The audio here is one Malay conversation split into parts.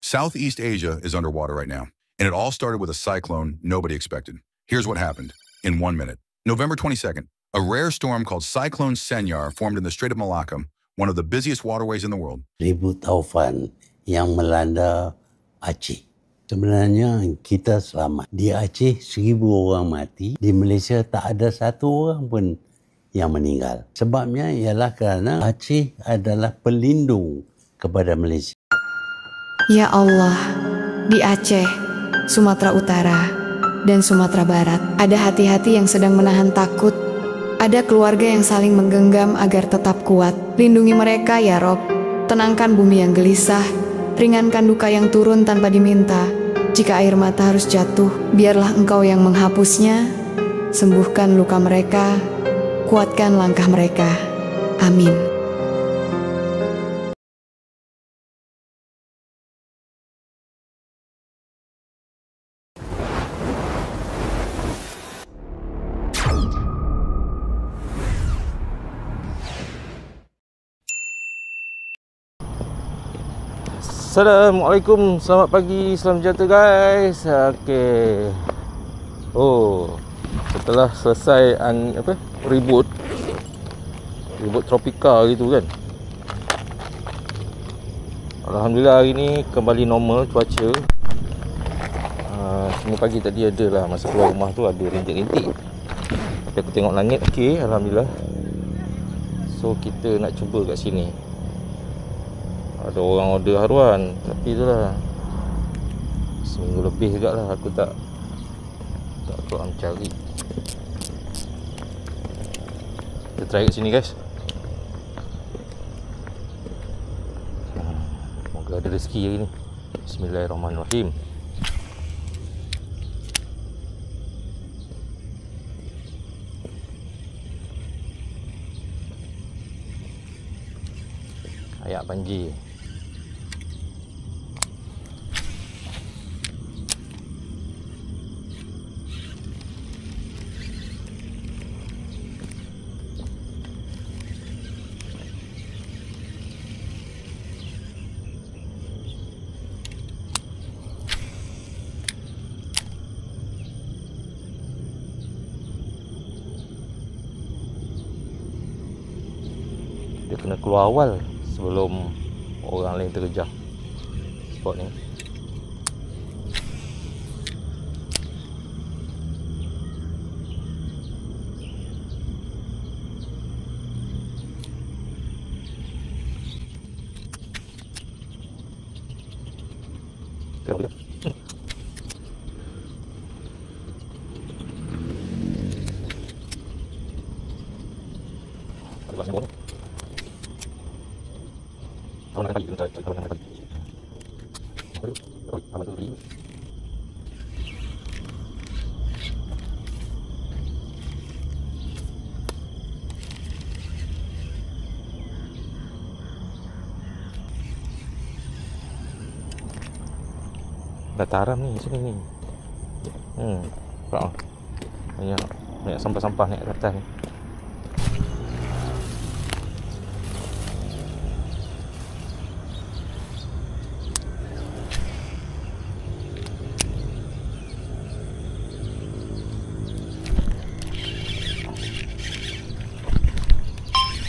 Southeast Asia is underwater right now, and it all started with a cyclone nobody expected. Here's what happened in 1 minute. November 22nd, a rare storm called Cyclone Senyar formed in the Strait of Malacca, one of the busiest waterways in the world. Ribut taufan yang melanda Aceh. Sebenarnya kita selamat. Di Aceh 1,000 orang mati, di Malaysia tak ada satu orang pun yang meninggal. Sebabnya ialah kerana Aceh adalah pelindung kepada Malaysia. Ya Allah, di Aceh, Sumatera Utara, dan Sumatera Barat, ada hati-hati yang sedang menahan takut. Ada keluarga yang saling menggenggam agar tetap kuat. Lindungi mereka ya Rob. Tenangkan bumi yang gelisah. Ringankan duka yang turun tanpa diminta. Jika air mata harus jatuh, biarlah Engkau yang menghapusnya. Sembuhkan luka mereka. Kuatkan langkah mereka. Amin. Assalamualaikum, selamat pagi, salam sejahtera guys. Okey. Setelah selesai ribut tropika gitu kan. Alhamdulillah hari ni kembali normal cuaca. Semua pagi tadi ada lah, masa keluar rumah tu ada rintik-rintik. Tapi aku tengok langit okey, alhamdulillah. So kita nak cuba kat sini. Ada orang order haruan, tapi itulah seminggu lebih juga lah aku tak keluar mencari. Kita try kat sini guys. Semoga ada rezeki hari ni. Bismillahirrahmanirrahim. Ayak banjir. Dia kena keluar awal sebelum orang lain terkejar spot ni. Dataran ni sini ni. Nampak banyak sampah-sampah naik ke atas ni.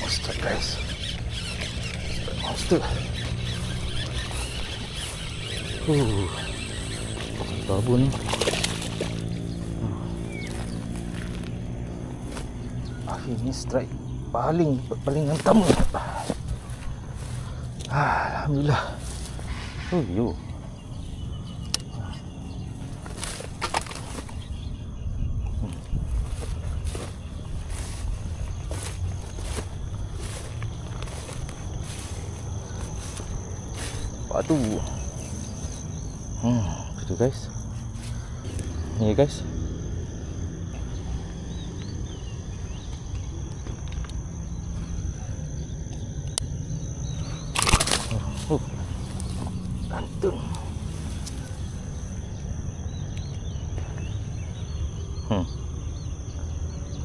Monster guys. Monster. Babu ni. Ini strike paling hantam. Alhamdulillah. Yo. Waduh. Itu guys. Ni guys. Gantung.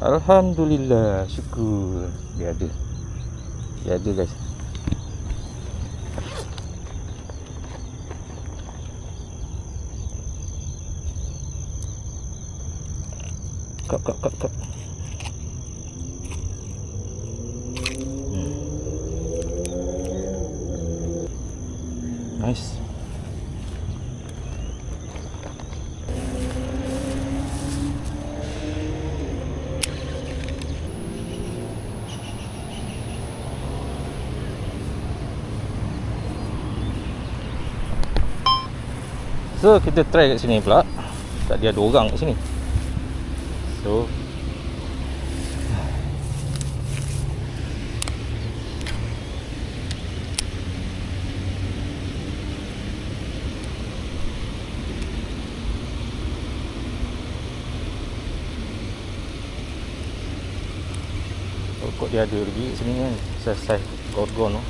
Alhamdulillah, syukur. Dia ada guys. Kap. Nice. So kita try kat sini pula. Tadi ada orang kat sini. So kok dia ada lagi kat sini kan. Saiz gorgon tu.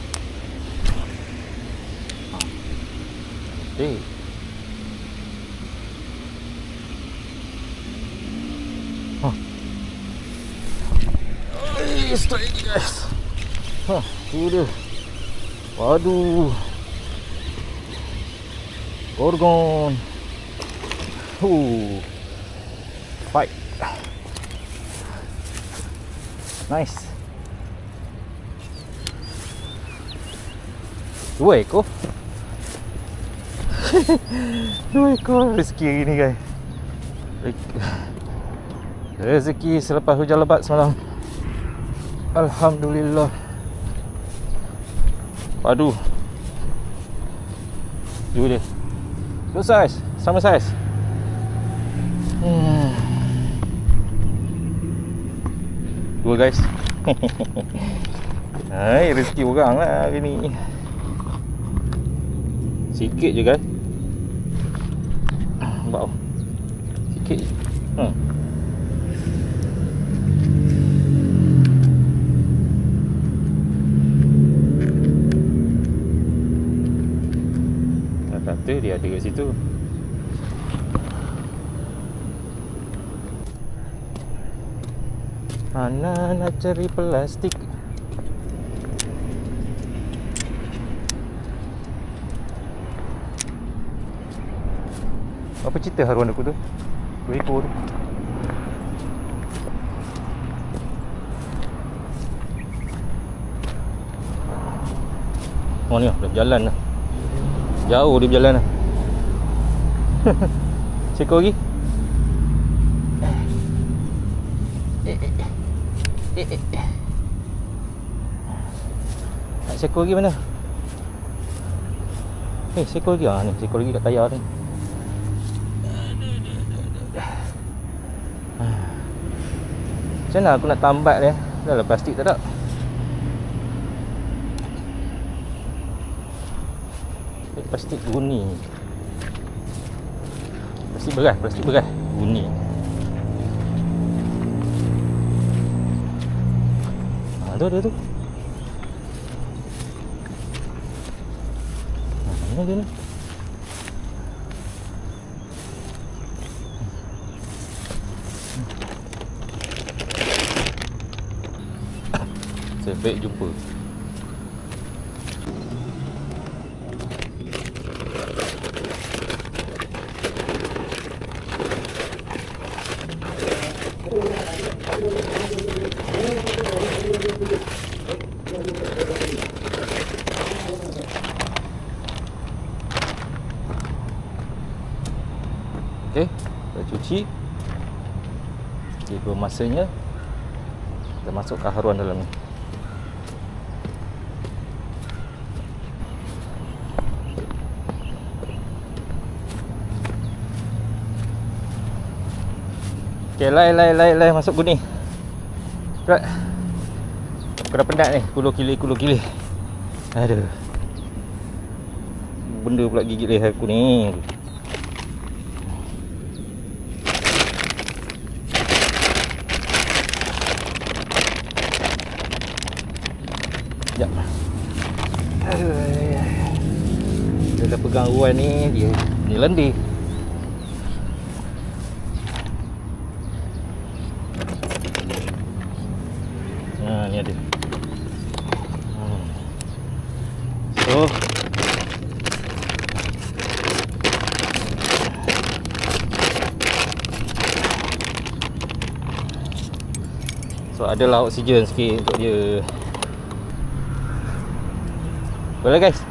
Okay. Strike ni guys. Tu dia. Waduh. Gorgon. Fight. Nice. 2 ekor. 2 ekor rezeki hari ni guys. Rezeki selepas hujan lebat semalam. Alhamdulillah. Padu. Tu dia. Good size, sama size. Dua guys. Hai, rezeki orang lah hari ni. Sikit je guys. Nampak. Sikit je. Kata dia ada kat situ. Mana nak cari plastik? Apa cerita haruan aku tu? 2 ekor tu. Oh ni dah berjalan dah. Jauh dia berjalan dah. Seekor lagi. Nak seekor lagi mana? Seekor lagi. Ni seekor lagi kat tayar ni. Macam mana aku nak tambat dia? Dah lah plastik tak ada. Plastik guni. Plastik beras guni. Tu dia tu. Mana dia ni? Sampai jumpa. Okey, kita cuci. Tiba masanya kita masukkan haruan dalam ni. Okey, lai masuk guni. Cepat. Aku dah penat ni, kulu-kili. Aduh. Benda pula gigit leher aku ni. Sekejap. Dia dah pegang ruan ni, dia lendir. Ni ada. So So adalah oksigen sikit untuk dia. Boleh guys,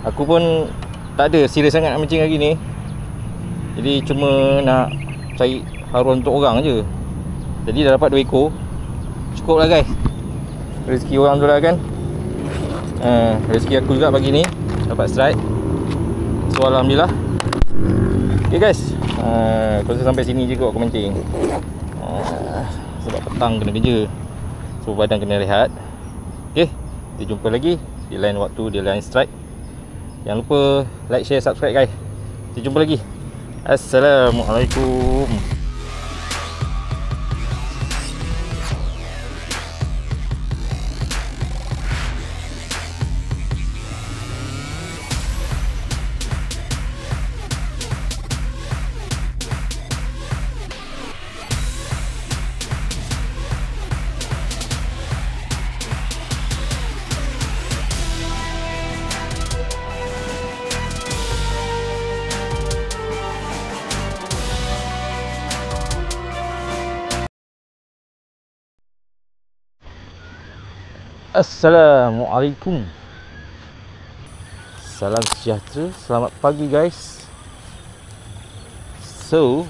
aku pun tak ada serius sangat nak mancing hari ni. Jadi cuma nak cari haruan untuk orang je. Jadi dah dapat 2 ekor. Cukup lah guys. Rezeki orang tu lah kan. Rezeki aku juga pagi ni dapat strike. So alhamdulillah. Okay guys, aku rasa sampai sini je kot aku mancing. Sebab petang kena kerja, so badan kena rehat. Okay, kita jumpa lagi di lain waktu, di lain strike. Jangan lupa like, share, subscribe guys. Kita jumpa lagi. Assalamualaikum. Assalamualaikum. Salam sejahtera, selamat pagi guys. So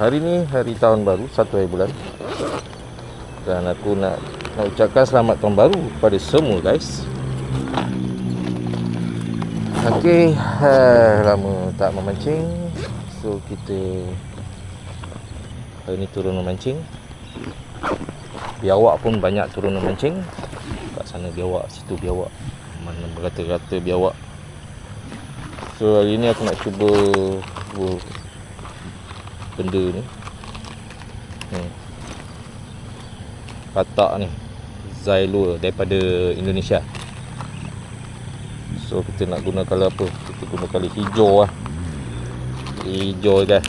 hari ni hari tahun baru, 1 hari bulan. Dan aku nak ucapkan selamat tahun baru kepada semua guys. Okay, lama tak memancing. So kita hari ni turun memancing. Biawak pun banyak turun memancing. Kat sana biawak, situ biawak, mana berata-rata biawak. So hari ni aku nak cuba benda ni, katak ni, Zylure daripada Indonesia. So kita nak guna colour apa? Kita guna colour hijau lah. Hijau dah.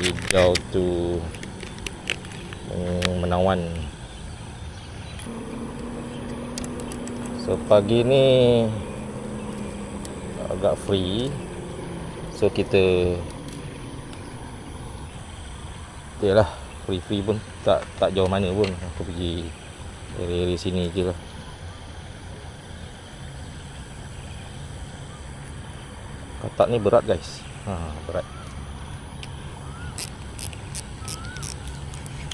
Hijau tu menawan. So pagi ni agak free. So kita yalah, free pun tak jauh mana pun. Aku pergi area sini je lah. Katak ni berat guys. Berat.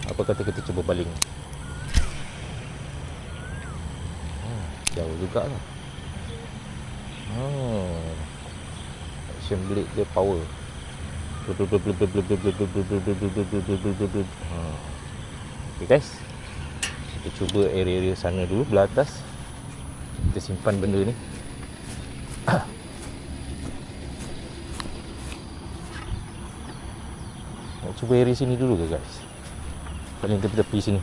Apa kata kita cuba baling? Jauh juga lah. Action blade dia power. Okay guys, kita cuba area-area sana dulu, belah atas. Kita simpan benda ni. Nak cuba area sini dulu ke guys? Paling tepi-tepi sini.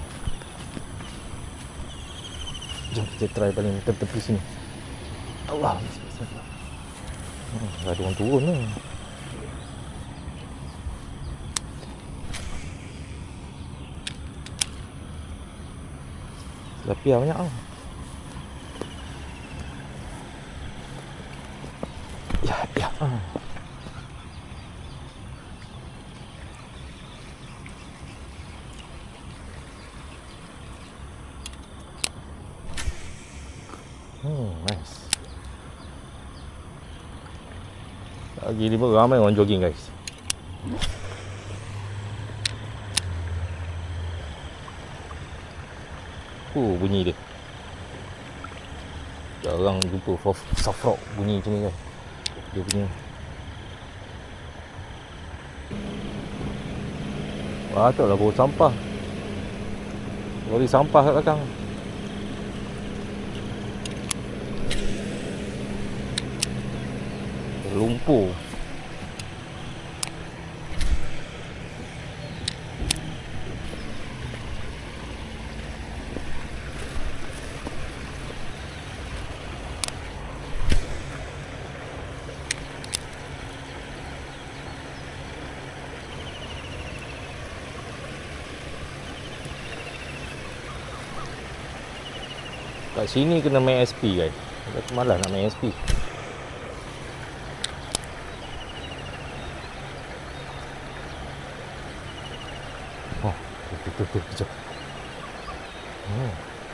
Jom kita try paling tepi-tepi sini. Allah, ada orang turun ni. Tilapia banyak tau. Ya. Nice. Pagi ni pun ramai orang jogging guys. Bunyi dia. Jarang jumpa soft rock bunyi macam ni guys. Dia punya. Patutlah bawa sampah. Lori sampah kat belakang. Lumpur. Kat sini kena main SP guys. Aku malas nak main SP. Tu, kejap.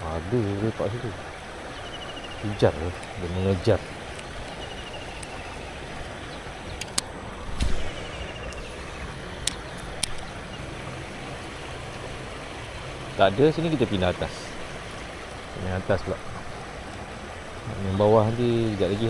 Ada lepak situ. Kejar dia mengejar. Tak ada, sini kita pindah atas. Pindah atas pula. Yang bawah nanti sekejap lagi.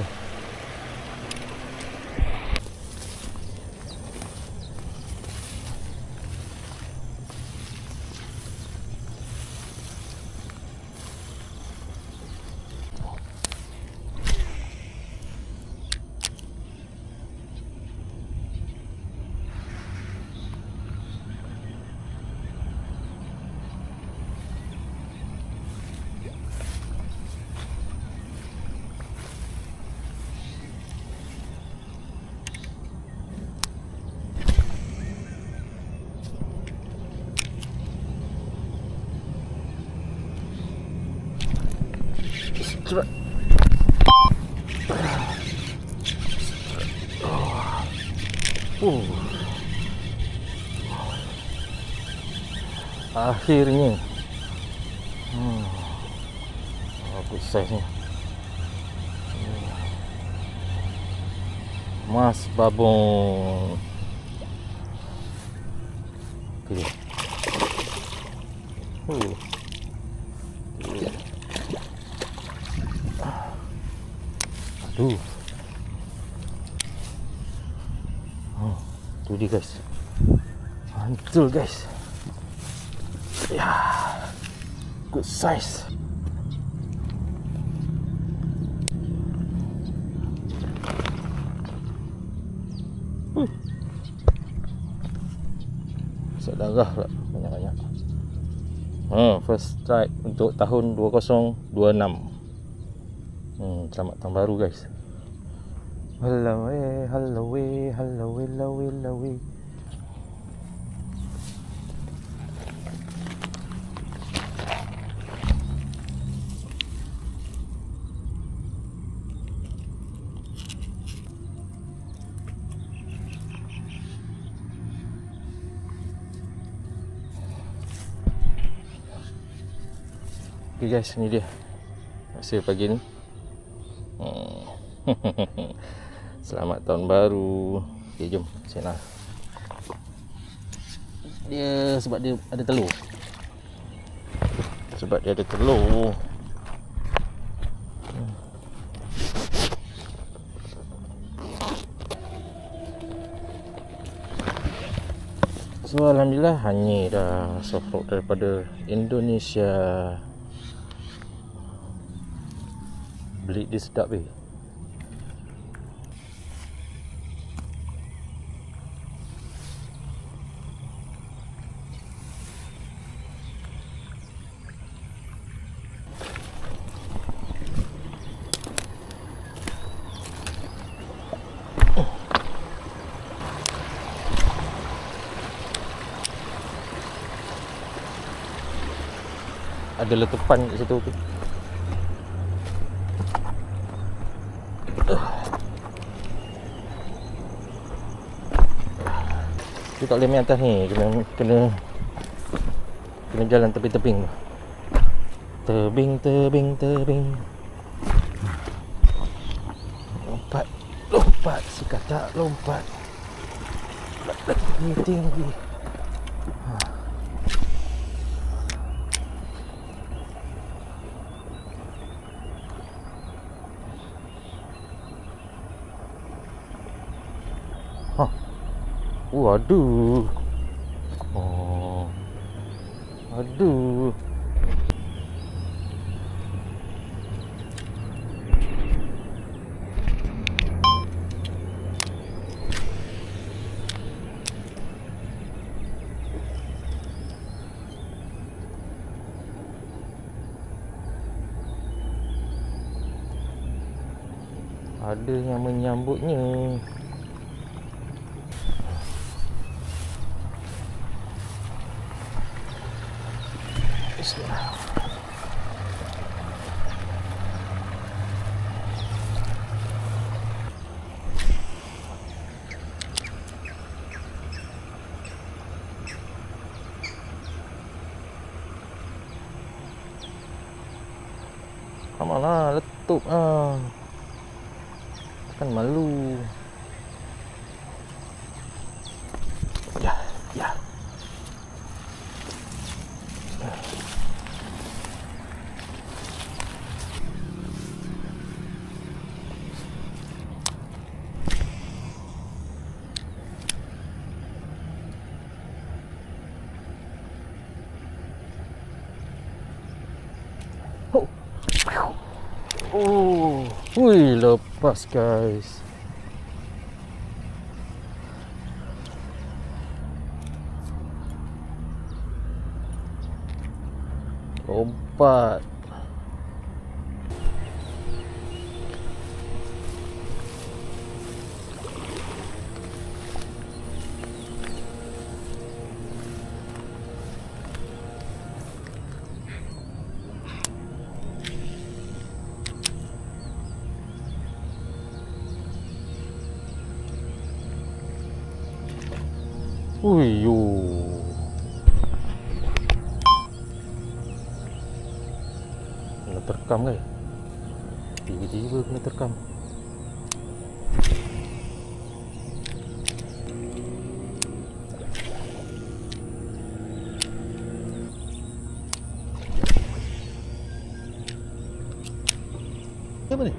Strike. Akhirnya. Good size ni. Mas babon. Okay. Aduh. Tu dia guys. Mantul guys. Ya. Good size. Darah pula banyak-banyak. First strike untuk tahun 2026. Selamat tahun baru guys. Hello. Okay guys, ni dia hasil pagi ni. Selamat tahun baru. Okay, jom saya nak. Dia sebab dia ada telur. So alhamdulillah hanya dah soft daripada Indonesia. Beli dia sedap weh. Ada letupan kat situ. Dia tak boleh main atas ni, kena jalan tebing-tebing. Tebing. Lompat, si katak lompat. Tinggi. Aduh. Aduh. Ada yang menyambutnya. Bismillah. Come on lah, letup lah. Kan malu. Ya, ya. Oh, wih, lepas guys. Lompat. Ui yo. Kena terkam kan? Tiba-tiba kena terkam. Apa ni?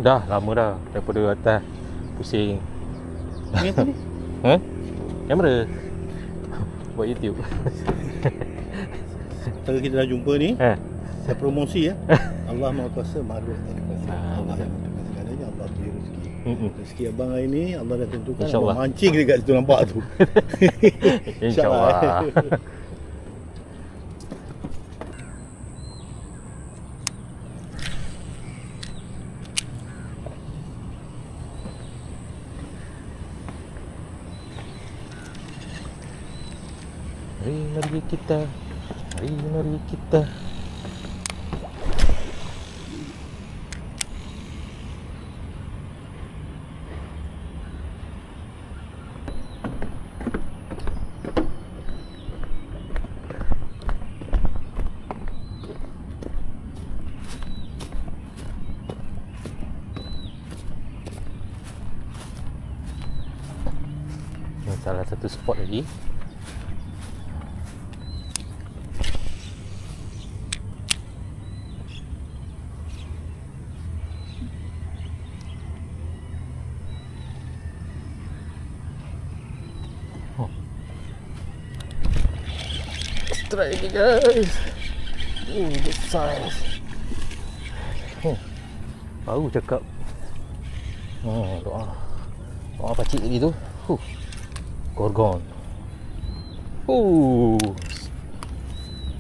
Dah lama dah daripada atas pusing. Ni apa ni? Ha? Kamera. Buat YouTube. Kalau kita dah jumpa ni, Eh. saya promosi ya. Allah Maha Kuasa, makhluk tak ada kuasa. Allah yang menentukan segalanya, Allah beri rezeki. Rezeki abang hari ni Allah dah tentukan. InsyaAllah. Abang mancing dekat situ nampak tu. InsyaAllah. Mari kita. Mari kita. Ini salah satu spot lagi. Try lagi guys. Good size. Baru cakap. Doa. Doa pakcik tadi tu. Gorgon.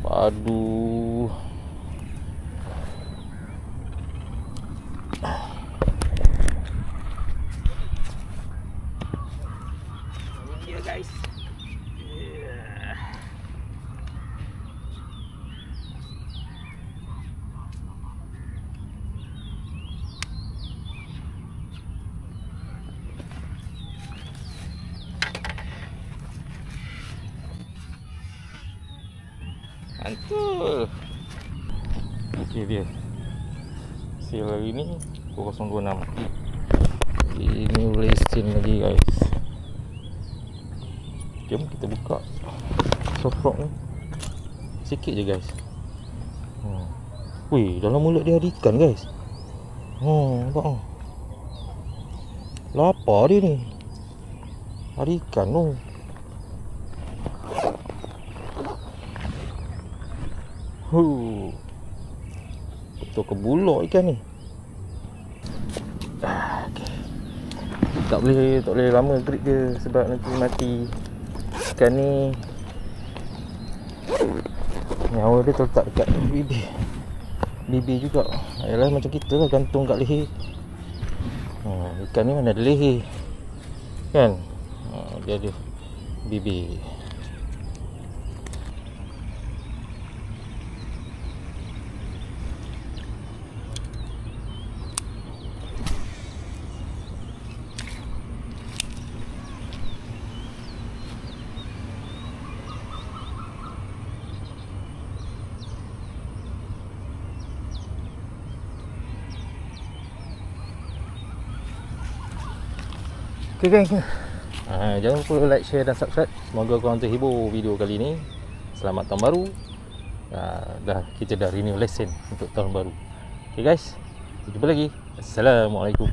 Padu. Ini dia guys. Mantul. Okey dia. Seal hari ni 026. Ini resin lagi guys. Jom kita buka soft rock ni. Sikit je guys. Wih, dalam mulut dia ada ikan guys. Nampak tak? Lapar dia ni. Ada ikan tu. Betul ke bulak ikan ni. Okay. Tak boleh lama grip dia sebab nanti mati. Ikan ni nyawa dia terletak dekat bibir juga. Yalah macam kita lah, gantung kat leher. Ikan ni mana ada leher kan? Dia ada bibir. Okay geng, jangan lupa like, share dan subscribe. Semoga korang terhibur video kali ni. Selamat tahun baru. Kita dah renew lesen untuk tahun baru. Okay guys, jumpa lagi. Assalamualaikum.